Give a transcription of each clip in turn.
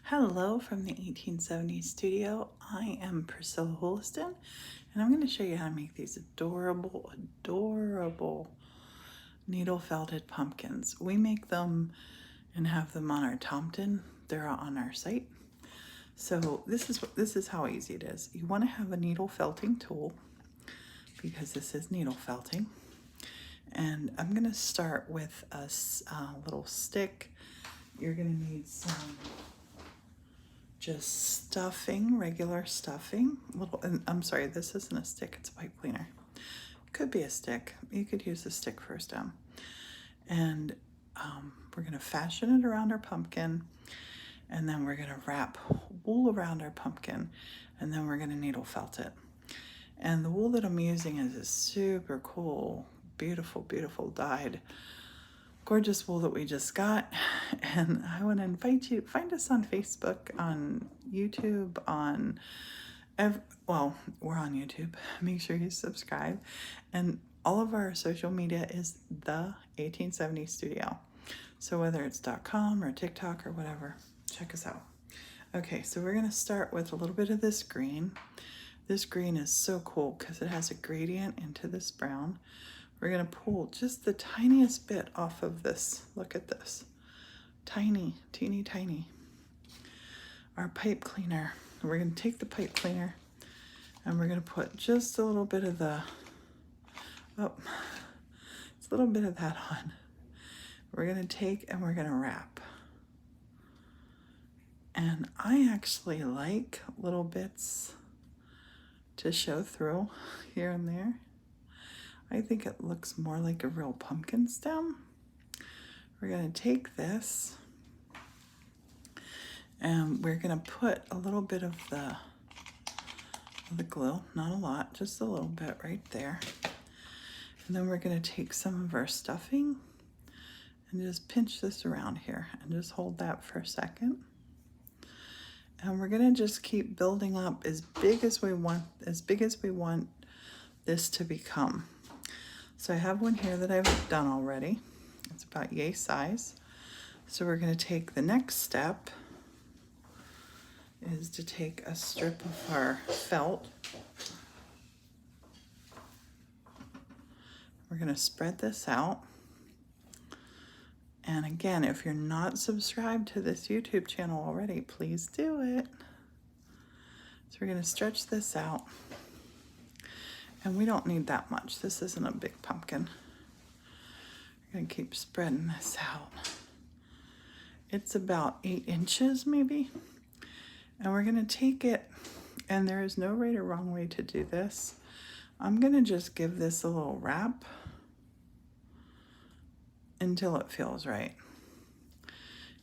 Hello from the 1870 studio. I am Priscilla Houliston, and I'm going to show you how to make these adorable needle felted pumpkins. We make them and have them on our Tomton. They're on our site. So this is how easy it is. You want to have a needle felting tool because this is needle felting. And I'm going to start with a little stick. You're going to need some just stuffing, regular stuffing. I'm sorry, this isn't a stick, it's a pipe cleaner. Could be a stick. You could use a stick for a stem. And we're gonna fashion it around our pumpkin, and then we're gonna wrap wool around our pumpkin, and then we're gonna needle felt it. And the wool that I'm using is a super cool, beautiful dyed, gorgeous wool that we just got. And I want to invite you, find us on Facebook, on YouTube, we're on YouTube. Make sure you subscribe. And all of our social media is The1870Studio. So whether it's .com or TikTok or whatever, check us out. Okay, so we're going to start with a little bit of this green. This green is so cool because it has a gradient into this brown. We're going to pull just the tiniest bit off of this. Look at this. Tiny, teeny tiny. Our pipe cleaner. We're going to take the pipe cleaner and we're going to put just a little bit of a little bit of that on. We're going to take and we're going to wrap. And I actually like little bits to show through here and there. I think it looks more like a real pumpkin stem. We're going to take this and we're going to put a little bit of the glue, not a lot, just a little bit right there. And then we're going to take some of our stuffing and just pinch this around here and just hold that for a second. And we're going to just keep building up as big as we want this to become. So I have one here that I've done already. It's about yay size. So we're going to take the next step is to take a strip of our felt. We're going to spread this out. And again, if you're not subscribed to this YouTube channel already, please do it. So we're going to stretch this out. And we don't need that much. This isn't a big pumpkin. We're going to keep spreading this out. It's about 8 inches maybe. And we're going to take it, and there is no right or wrong way to do this. I'm going to just give this a little wrap until it feels right.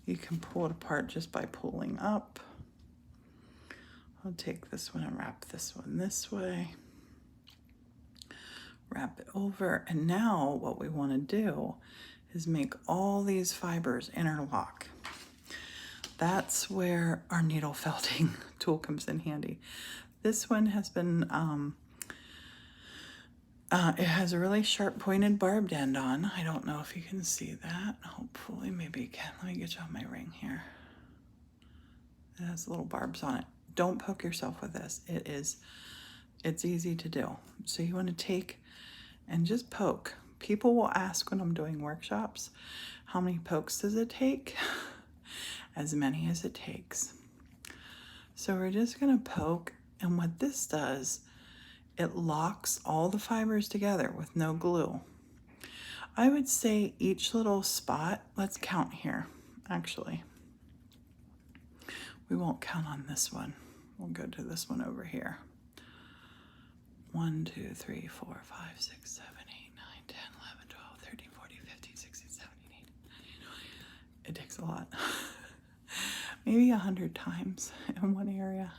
You can pull it apart just by pulling up. I'll take this one and wrap this one this way. Wrap it over, and now what we want to do is make all these fibers interlock. That's where our needle felting tool comes in handy. This one has been, it has a really sharp pointed barbed end on. I don't know if you can see that. Hopefully, maybe you can. Let me get you on my ring here. It has little barbs on it. Don't poke yourself with this. It's easy to do. So you want to take and just poke. People will ask when I'm doing workshops, how many pokes does it take? As many as it takes. So we're just gonna poke, and what this does, it locks all the fibers together with no glue. I would say each little spot, let's count here, actually. We won't count on this one. We'll go to this one over here. 1, 2, 3, 4, 5, 6, 7, 8, 9, 10, 11, 12, 13, 14, 15, 16, 17, 18, 19, 20. It takes a lot. Maybe 100 times in one area.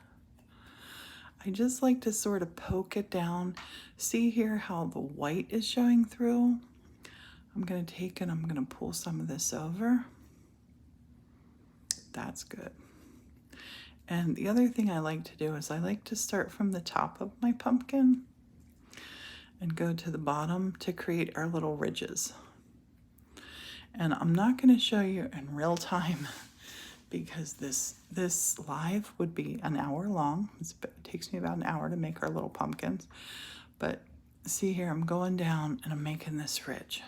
I just like to sort of poke it down. See here how the white is showing through? I'm going to take it, I'm going to pull some of this over. That's good. And the other thing I like to do is I like to start from the top of my pumpkin and go to the bottom to create our little ridges. And I'm not going to show you in real time because this live would be an hour long. It takes me about an hour to make our little pumpkins. But see here, I'm going down and I'm making this ridge.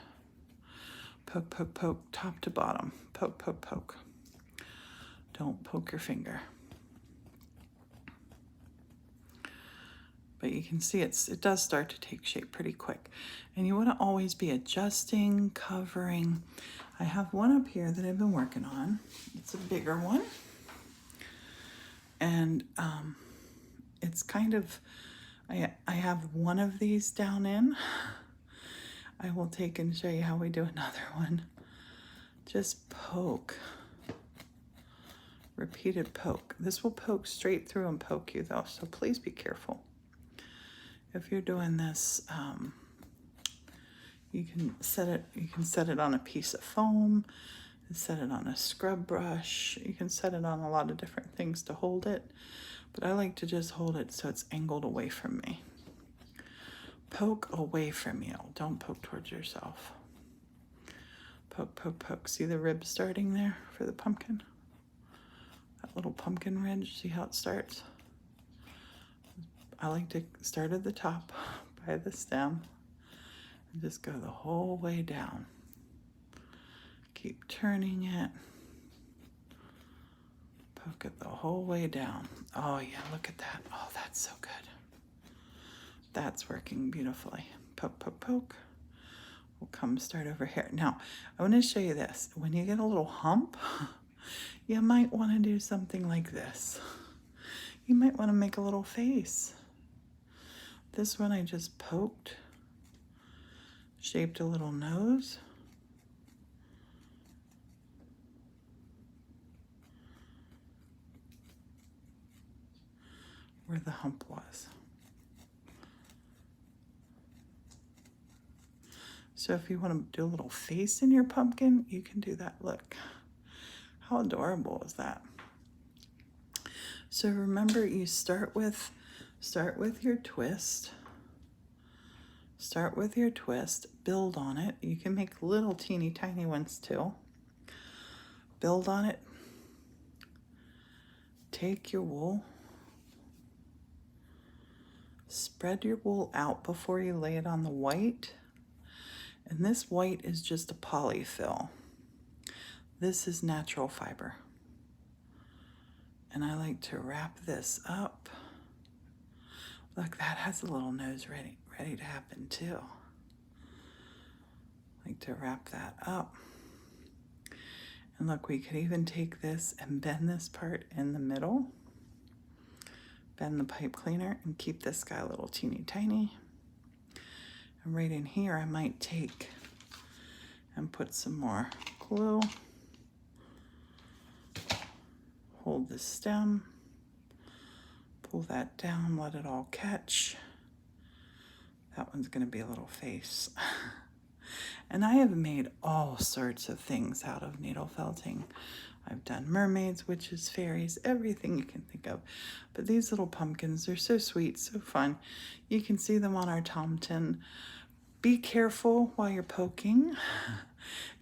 Poke, poke, poke, top to bottom. Poke, poke, poke. Don't poke your finger. But you can see it does start to take shape pretty quick. And you want to always be adjusting, covering. I have one up here that I've been working on. It's a bigger one. And it's kind of, I have one of these down in. I will take and show you how we do another one. Just poke. Repeated poke. This will poke straight through and poke you though, so please be careful. If you're doing this, you can set it on a piece of foam, set it on a scrub brush. You can set it on a lot of different things to hold it, but I like to just hold it so it's angled away from me. Poke away from you. Don't poke towards yourself. Poke, poke, poke. See the rib starting there for the pumpkin? That little pumpkin ridge, see how it starts? I like to start at the top by the stem and just go the whole way down. Keep turning it. Poke it the whole way down. Oh yeah, look at that. Oh, that's so good. That's working beautifully. Poke, poke, poke. We'll come start over here. Now, I want to show you this. When you get a little hump, you might want to do something like this. You might want to make a little face. This one I just poked, shaped a little nose. Where the hump was. So if you want to do a little face in your pumpkin, you can do that. Look, how adorable is that? So remember, you start with your twist. Start with your twist, build on it. You can make little teeny tiny ones too. Build on it. Take your wool. Spread your wool out before you lay it on the white. And this white is just a polyfill. This is natural fiber. And I like to wrap this up. Look, that has a little nose ready to happen too. I like to wrap that up. And look, we could even take this and bend this part in the middle. Bend the pipe cleaner and keep this guy a little teeny tiny. And right in here, I might take and put some more glue. Hold the stem. Pull that down, let it all catch. That one's gonna be a little face. And I have made all sorts of things out of needle felting. I've done mermaids, witches, fairies, everything you can think of. But these little pumpkins, they're so sweet, so fun. You can see them on our Tomton. Be careful while you're poking.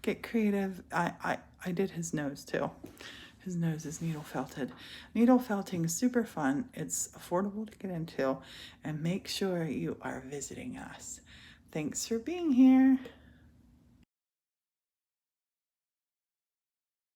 Get creative. I did his nose too. His nose is needle felted. Needle felting is super fun. It's affordable to get into, and make sure you are visiting us. Thanks for being here.